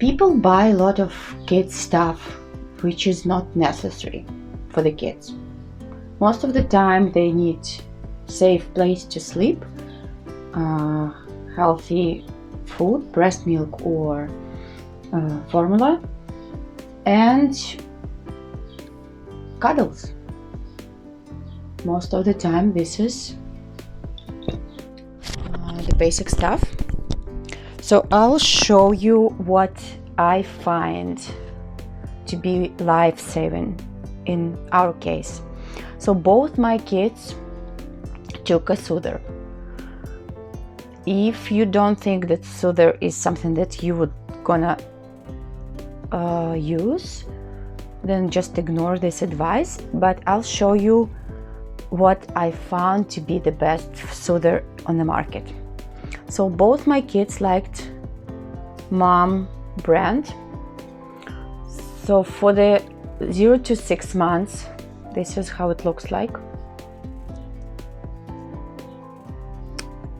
People buy a lot of kids stuff which is not necessary for the kids. Most of the time they need safe place to sleep, healthy food, breast milk or formula, and cuddles. Most of the time this is the basic stuff. So I'll show you what I find to be life-saving in our case. So both my kids took a soother. If you don't think that soother is something that you would gonna use, then just ignore this advice, but I'll show you what I found to be the best soother on the market. So both my kids liked Mom brand. So for the 0 to 6 months, this is how it looks like.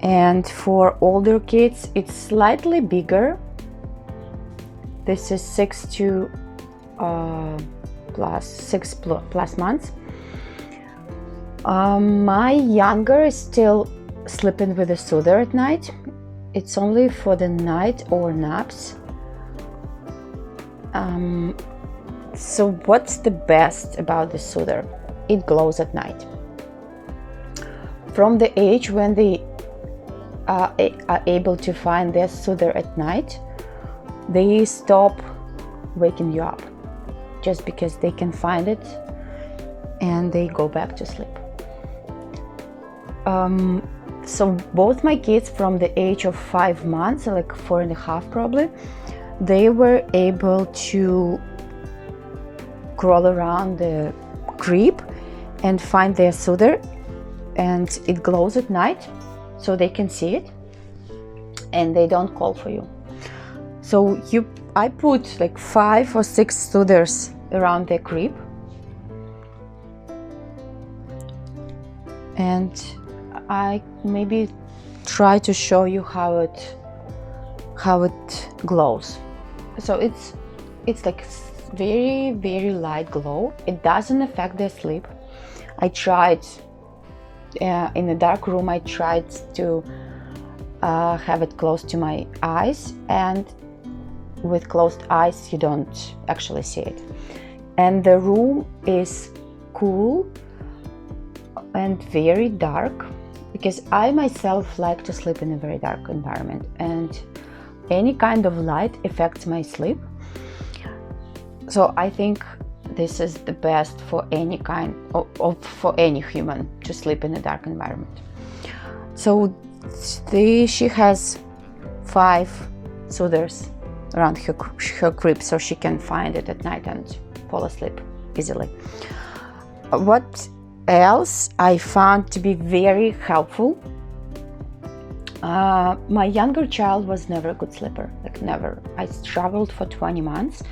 And for older kids, it's slightly bigger. This is 6 plus months. My younger is still sleeping with a soother at night. It's only for the night or naps. So what's the best about the soother? It glows at night. From the age when they are able to find their soother at night, they stop waking you up just because they can find it and they go back to sleep. So both my kids from the age of 5 months, like 4.5 probably, they were able to crawl around the crib and find their soother, and it glows at night so they can see it and they don't call for you. So I put like 5 or 6 soothers around their crib, and I maybe try to show you how it glows. So it's like very, very light glow. It doesn't affect their sleep. I tried in a dark room, I tried to have it close to my eyes, and with closed eyes you don't actually see it. And the room is cool and very dark, because I myself like to sleep in a very dark environment, and any kind of light affects my sleep. So I think this is the best for any kind of for any human to sleep in a dark environment. So she has 5 soothers around her crib, so she can find it at night and fall asleep easily. What else I found to be very helpful? My younger child was never a good sleeper, like never. I struggled for 20 months.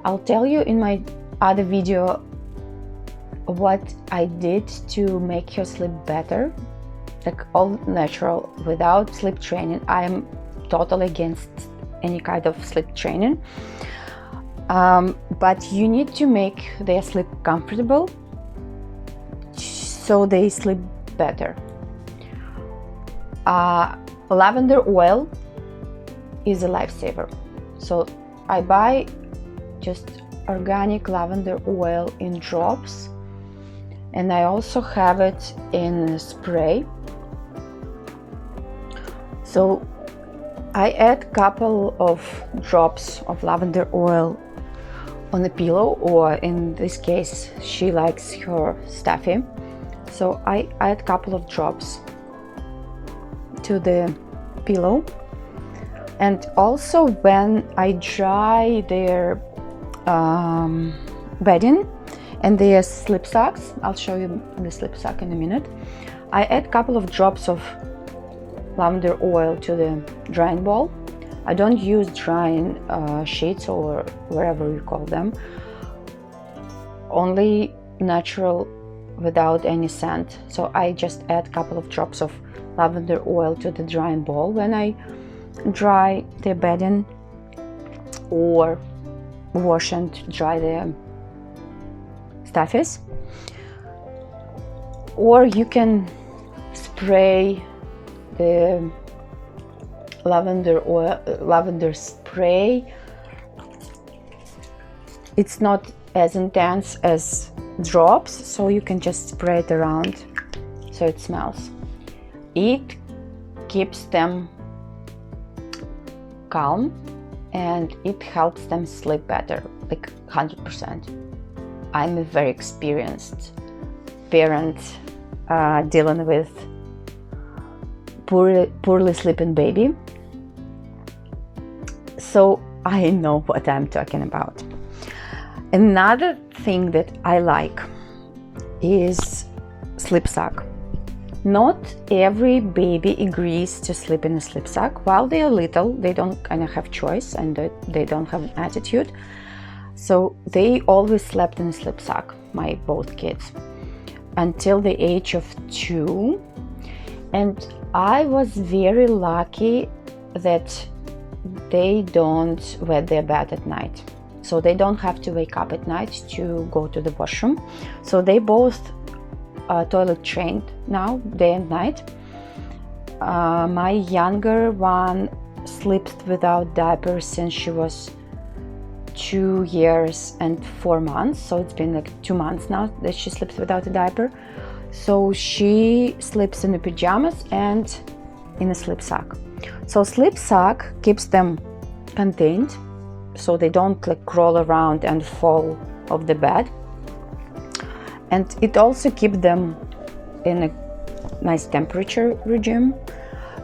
I'll tell you in my other video what I did to make her sleep better, like all natural, without sleep training. I am totally against any kind of sleep training, but you need to make their sleep comfortable so they sleep better. Lavender oil is a lifesaver. So I buy just organic lavender oil in drops, and I also have it in spray. So I add a couple of drops of lavender oil on the pillow, or in this case she likes her stuffy, so I add a couple of drops to the pillow. And also when I dry their bedding and their sleep sacks, I'll show you the sleep sack in a minute, I add a couple of drops of lavender oil to the drying ball. I don't use drying sheets or whatever you call them, only natural without any scent. So I just add a couple of drops of lavender oil to the drying ball when I dry the bedding. or wash and dry the stuffies, or you can spray the lavender spray. It's not as intense as drops, so you can just spray it around so it smells. It keeps them calm and it helps them sleep better, like 100%. I'm a very experienced parent dealing with poorly sleeping baby, so I know what I'm talking about. Another thing that I like is sleep sack. Not every baby agrees to sleep in a sleep sack. While they are little, they don't kind of have choice and they don't have an attitude. So they always slept in a sleep sack, my both kids, until the age of 2. And I was very lucky that they don't wet their bed at night. So they don't have to wake up at night to go to the washroom. So they both toilet trained now, day and night. My younger one sleeps without diapers since she was 2 years and 4 months. So it's been like 2 months now that she sleeps without a diaper. So she sleeps in the pajamas and in a sleep sack. So sleep sack keeps them contained, so they don't like crawl around and fall off the bed. And it also keeps them in a nice temperature regime.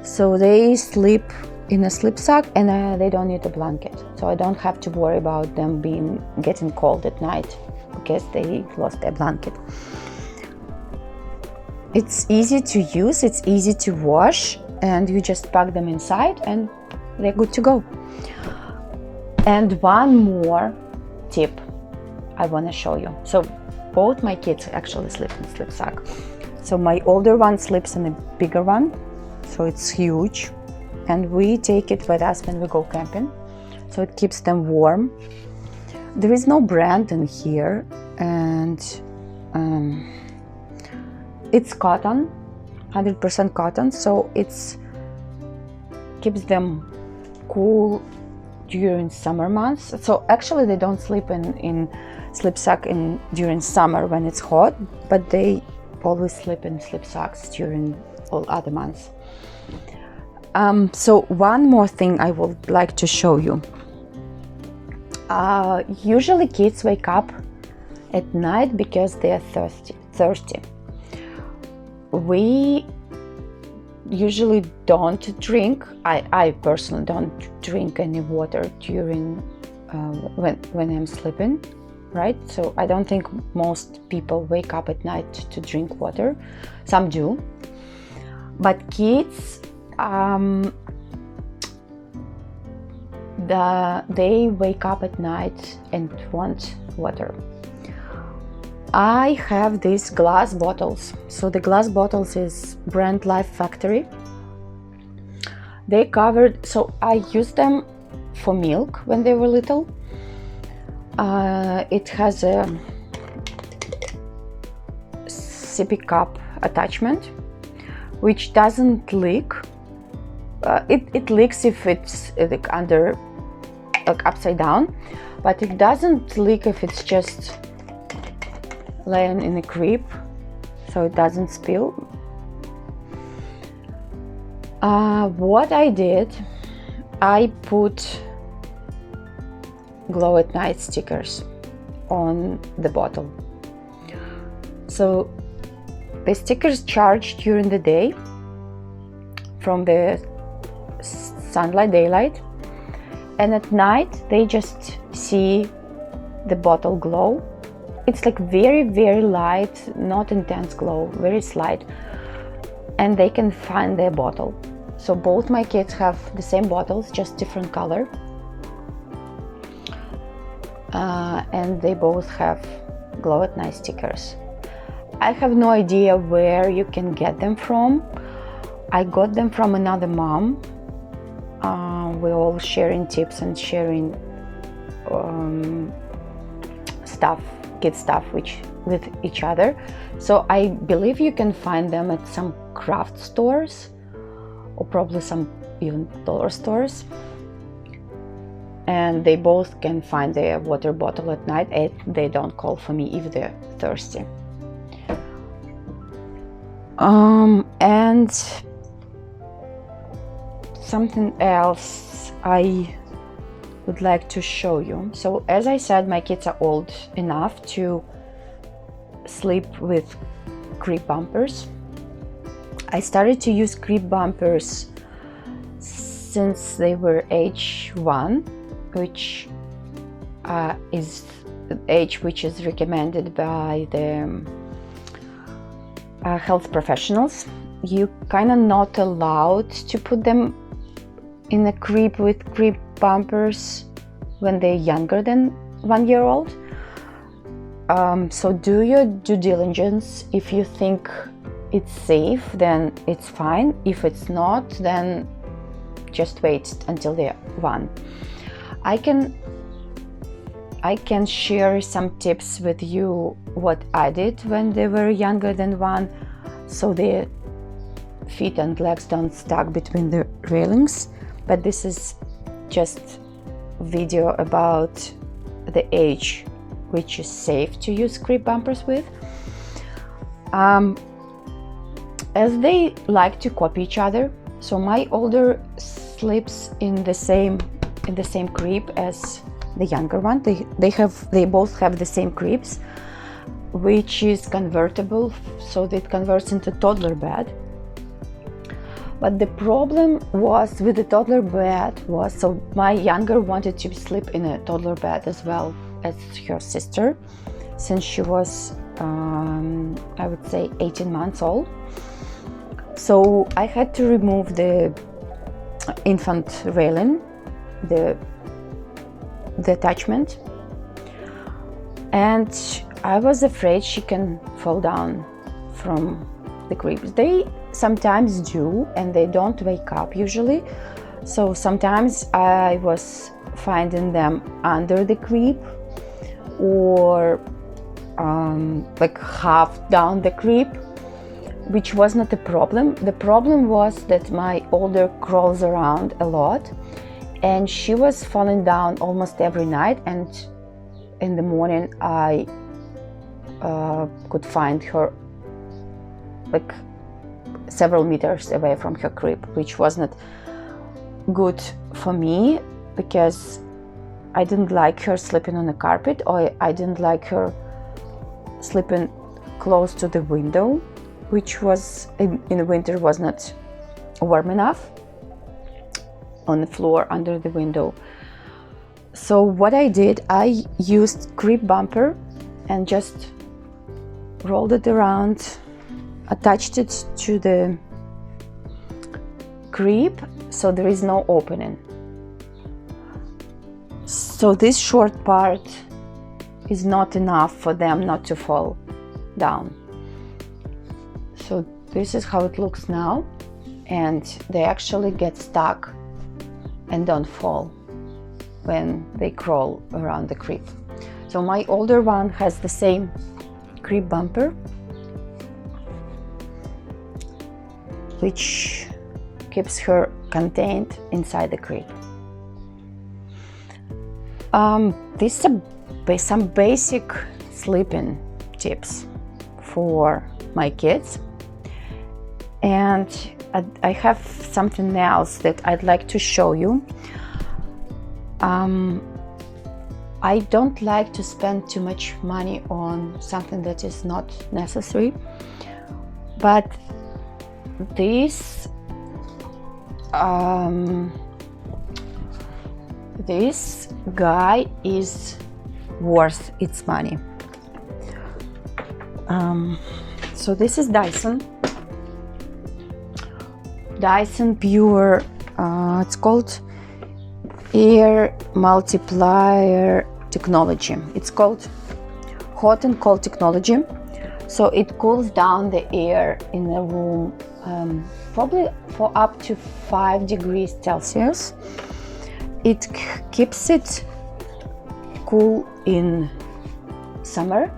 So they sleep in a sleep sack and they don't need a blanket. So I don't have to worry about them getting cold at night because they lost their blanket. It's easy to use, it's easy to wash, and you just pack them inside and they're good to go. And one more tip I want to show you. So both my kids actually sleep in sleep sack. So my older one sleeps in a bigger one, so it's huge, and we take it with us when we go camping, so it keeps them warm. There is no brand in here, and it's cotton, 100% cotton, so it's keeps them cool during summer months. So actually they don't sleep in sleep sack during summer when it's hot, but they always sleep in sleep sacks during all other months. So one more thing I would like to show you. Usually kids wake up at night because they are thirsty. We usually don't drink. I personally don't drink any water during when I'm sleeping, right? So I don't think most people wake up at night to drink water. Some do, but kids, they wake up at night and want water. I have these glass bottles. So the glass bottles is brand Life Factory. They covered, so I used them for milk when they were little. It has a sippy cup attachment, which doesn't leak. It leaks if it's like under, like upside down, but it doesn't leak if it's just laying in a crib, so it doesn't spill. What I did, I put glow at night stickers on the bottle. So the stickers charge during the day from the sunlight, daylight, and at night they just see the bottle glow. It's like very, very light, not intense glow, very slight, and they can find their bottle. So both my kids have the same bottles, just different color, and they both have glow at night stickers. I have no idea where you can get them from. I got them from another mom. We're all sharing tips and sharing stuff, kid stuff, with each other. So I believe you can find them at some craft stores, or probably some even dollar stores. And they both can find their water bottle at night, and they don't call for me if they're thirsty. And something else I would like to show you. So as I said, my kids are old enough to sleep with crib bumpers. I started to use crib bumpers since they were age 1, which is the age which is recommended by the health professionals. You kind of not allowed to put them in a crib with crib bumpers when they're younger than 1 year old. So do your due diligence. If you think it's safe, then it's fine. If it's not, then just wait until they're 1. I can share some tips with you what I did when they were younger than 1, so their feet and legs don't stuck between the railings. But this is just video about the age which is safe to use crib bumpers with. As they like to copy each other, so my older sleeps in the same crib as the younger one. They both have the same cribs, which is convertible, so that it converts into toddler bed. But the problem was with the toddler bed was, so my younger wanted to sleep in a toddler bed as well as her sister, since she was I would say 18 months old. So I had to remove the infant railing, the attachment, and I was afraid she can fall down from the cribs. They sometimes do, and they don't wake up usually. So sometimes I was finding them under the crib, or like half down the crib, which was not a problem. The problem was that my older crawls around a lot, and she was falling down almost every night, and in the morning I could find her like several meters away from her crib, which was not good for me, because I didn't like her sleeping on the carpet, or I didn't like her sleeping close to the window, which was in the winter was not warm enough on the floor under the window. So what I did, I used crib bumper and just rolled it around, attached it to the crib so there is no opening. So this short part is not enough for them not to fall down. So this is how it looks now, and they actually get stuck and don't fall when they crawl around the crib. So my older one has the same crib bumper, which keeps her contained inside the crib. These are some basic sleeping tips for my kids, and I have something else that I'd like to show you. I don't like to spend too much money on something that is not necessary, but this guy is worth its money. So this is Dyson Pure, it's called Air Multiplier Technology. It's called hot and cold technology. So it cools down the air in a room probably for up to 5 degrees Celsius. It keeps it cool in summer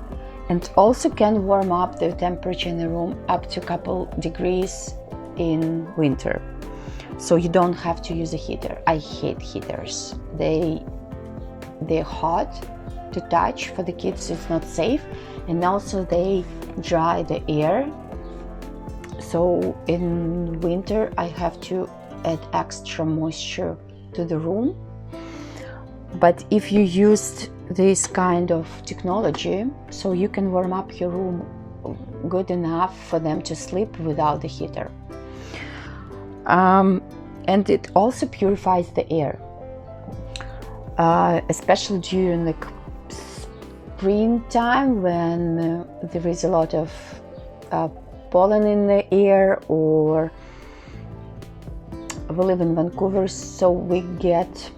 and also can warm up the temperature in the room up to a couple degrees in winter. So you don't have to use a heater. I hate heaters. They're hot to touch for the kids. It's not safe, and also they dry the air. So in winter I have to add extra moisture to the room. But if you used this kind of technology, so you can warm up your room good enough for them to sleep without the heater. And it also purifies the air, especially during the springtime when there is a lot of pollen in the air, or we live in Vancouver, so we get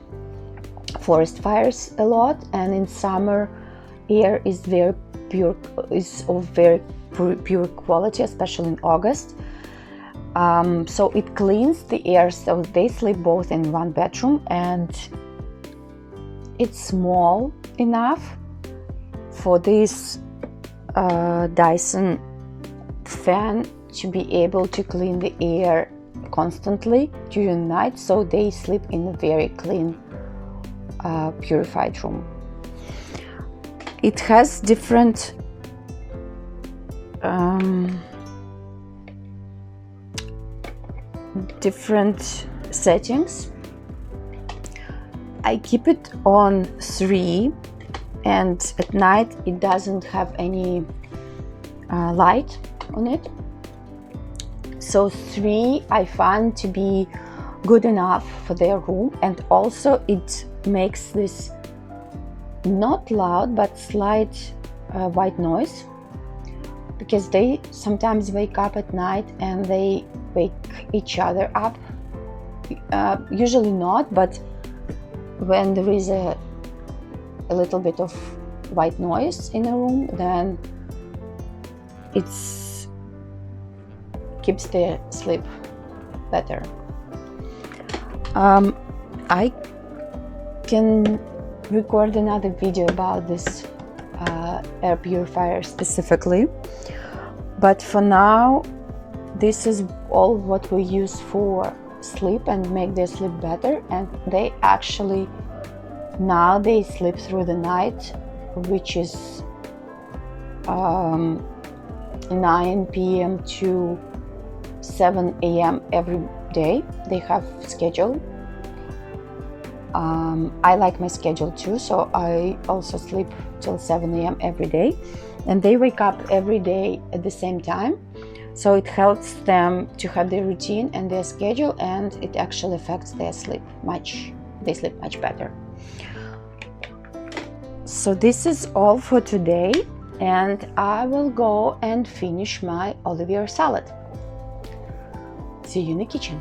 forest fires a lot, and in summer air is very pure, is of very pure quality, especially in August. So it cleans the air, so they sleep both in one bedroom, and it's small enough for this Dyson fan to be able to clean the air constantly during the night, so they sleep in a very clean, purified room. It has different settings. I keep it on 3, and at night it doesn't have any light on it. So 3 I find to be good enough for their room, and also it makes this not loud but slight white noise, because they sometimes wake up at night and they wake each other up. Usually not, but when there is a little bit of white noise in a room, then it keeps their sleep better. I can record another video about this air purifier specifically, but for now this is all what we use for sleep and make their sleep better. And they actually now they sleep through the night, which is 9 p.m. to 7 a.m. every day. They have schedule. I like my schedule too, so I also sleep till 7 a.m. every day, and they wake up every day at the same time. So it helps them to have their routine and their schedule, and it actually affects their sleep much. They sleep much better. So this is all for today, and I will go and finish my Olivier salad. See you in the kitchen.